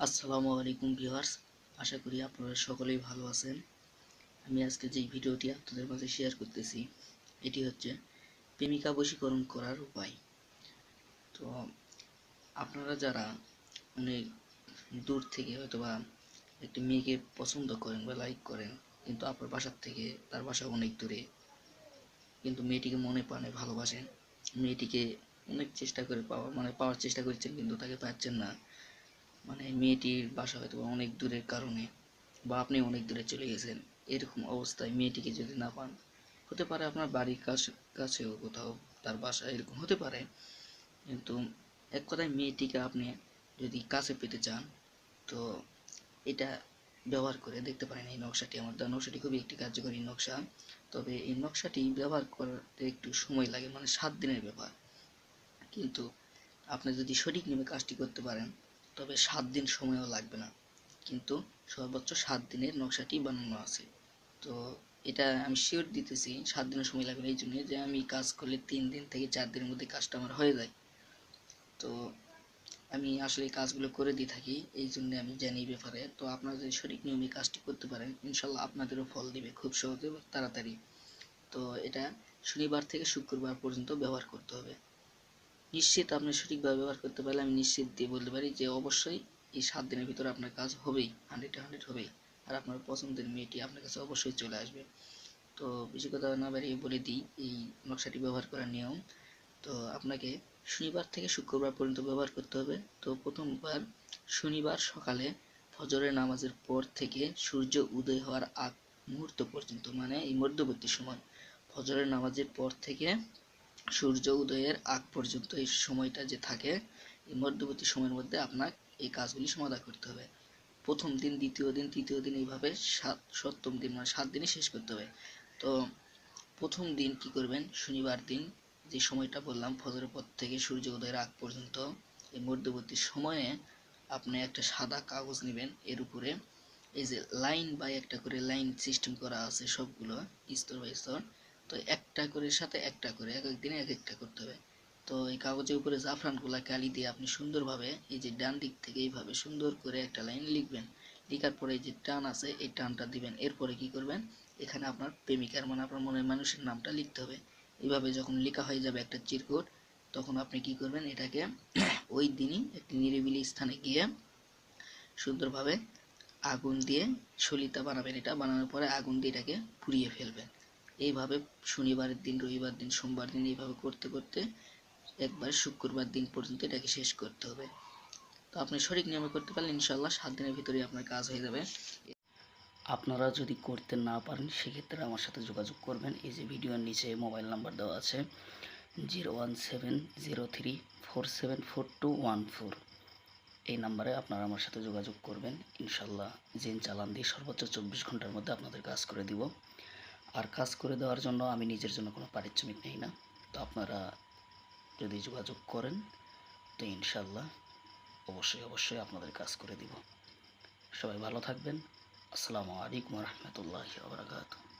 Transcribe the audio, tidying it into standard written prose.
আসসালামু আলাইকুম ভিউয়ার্স, আশা করি আপনারা সকলেই ভালো আছেন। আমি আজকে যে ভিডিওটি আপনাদের মাঝে শেয়ার করতেছি এটি হচ্ছে প্রেমিকা বশীকরণ করার উপায়। তো আপনারা যারা অনেক দূর থেকে হয়তোবা একটি মেয়েকে পছন্দ করেন বা লাইক করেন, কিন্তু আপনার বাসার থেকে তার বাসা অনেক দূরে, কিন্তু মেয়েটিকে মনে প্রাণে ভালোবাসেন, মেয়েটিকে অনেক চেষ্টা করে পাওয়ার চেষ্টা করছেন কিন্তু তাকে পাচ্ছেন না। মেয়েটির বাসা হয়তো অনেক দূরের কারণে বা আপনি অনেক দূরে চলে গেছেন, এরকম অবস্থায় মেয়েটিকে যদি না পান, হতে পারে আপনার বাড়ির কাছেও কোথাও তার বাসা এরকম হতে পারে, কিন্তু এক কথায় মেয়েটিকে আপনি যদি কাছে পেতে চান, তো এটা ব্যবহার করে দেখতে পারেন। এই নকশাটি, আমার দেওয়া নকশাটি খুবই একটি কার্যকরী নকশা। তবে এই নকশাটি ব্যবহার করতে একটু সময় লাগে, 7 দিনের ব্যাপার। কিন্তু আপনি যদি সঠিক নিয়মে কাজটি করতে পারেন তবে 7 দিন সময়ও লাগবে না, কিন্তু সর্বোচ্চ 7 দিনের নকশাটি বানানো আছে। তো এটা আমি শিওর দিতেছি 7 দিনের সময় লাগবে, এই জন্য যে আমি কাজ করলে 3 দিন থেকে 4 দিনের মধ্যে কাজটা আমার হয়ে যায়। তো আমি আসলে কাজগুলো করে দিয়ে থাকি, এই জন্য আমি জানি এই ব্যাপারে। তো আপনারা যদি সঠিক নিয়মে কাজটি করতে পারেন, ইনশাল্লাহ আপনাদেরও ফল দিবে খুব সহজে এবং তাড়াতাড়ি। তো এটা শনিবার থেকে শুক্রবার পর্যন্ত ব্যবহার করতে হবে। নিশ্চিত আপনি সঠিকভাবে ব্যবহার করতে পারলে আমি নিশ্চিত দিয়ে বলতে পারি যে অবশ্যই এই 7 দিনের ভিতরে আপনার কাজ হবেই, 100 হবেই। আর আপনার পছন্দের মেয়েটি আপনার কাছে অবশ্যই চলে আসবে। তো বেশি কথা না বাড়িয়ে বলে দিই এই নকশাটি ব্যবহার করার নিয়ম। তো আপনাকে শনিবার থেকে শুক্রবার পর্যন্ত ব্যবহার করতে হবে। তো প্রথমবার শনিবার সকালে ফজরের নামাজের পর থেকে সূর্য উদয় হওয়ার আগ মুহূর্ত পর্যন্ত, এই মধ্যবর্তী সময়, ফজরের নামাজের পর থেকে সূর্য উদয়ের আগ পর্যন্ত এই সময়টা যে থাকে, এই মধ্যবর্তী সময়ের মধ্যে আপনার এই কাজগুলি সমাধান করতে হবে। প্রথম দিন, দ্বিতীয় দিন, তৃতীয় দিন, এইভাবে সপ্তম দিন, 7 দিনে শেষ করতে হবে। তো প্রথম দিন কি করবেন, শনিবার দিন যে সময়টা বললাম ফজরের পর থেকে সূর্য উদয়ের আগ পর্যন্ত, এই মধ্যবর্তী সময়ে আপনি একটা সাদা কাগজ নেবেন, এর উপরে এই যে লাইন বাই একটা করে লাইন সিস্টেম করা আছে সবগুলো স্তর বাই স্তর। তো একটা করে সাথে একটা করে এক এক দিনে এক একটা করতে হবে। তো এই কাগজের উপরে জাফরানগুলা কালি দিয়ে আপনি সুন্দরভাবে এই যে ডান দিক থেকে এইভাবে সুন্দর করে একটা লাইন লিখবেন। লেখার পরে যে টান আছে এই টানটা দিবেন। এরপরে কি করবেন, এখানে আপনার প্রেমিকার আপনার মনের মানুষের নামটা লিখতে হবে। এইভাবে যখন লেখা হয়ে যাবে একটা চিরকুট, তখন আপনি কি করবেন, এটাকে ওই দিনই একটি নিরিবিলি স্থানে গিয়ে সুন্দরভাবে আগুন দিয়ে সলিতা বানাবেন। এটা বানানোর পরে আগুন দিয়ে এটাকে পুড়িয়ে ফেলবেন। এইভাবে শনিবারের দিন, রবিবার দিন, সোমবার দিন এইভাবে করতে করতে একবার শুক্রবার দিন পর্যন্ত এটাকে শেষ করতে হবে। তো আপনি সঠিক নিয়মে করতে পারলে ইনশাল্লাহ 7 দিনের ভিতরেই আপনার কাজ হয়ে যাবে। আপনারা যদি করতে না পারেন সেক্ষেত্রে আমার সাথে যোগাযোগ করবেন। এই যে ভিডিওর নিচে মোবাইল নাম্বার দেওয়া আছে 01703474214। এই নাম্বারে আপনারা আমার সাথে যোগাযোগ করবেন। ইনশাল্লাহ জিন চালান দিয়ে সর্বোচ্চ 24 ঘন্টার মধ্যে আপনাদের কাজ করে দিব। আর কাজ করে দেওয়ার জন্য আমি নিজের জন্য কোনো পারিশ্রমিক নেই না। তো আপনারা যদি যোগাযোগ করেন তো ইনশাল্লাহ অবশ্যই আপনাদের কাজ করে দিব। সবাই ভালো থাকবেন। আসসালামু আলাইকুম রহমতুল্লাহি ওয়া বারাকাতুহু।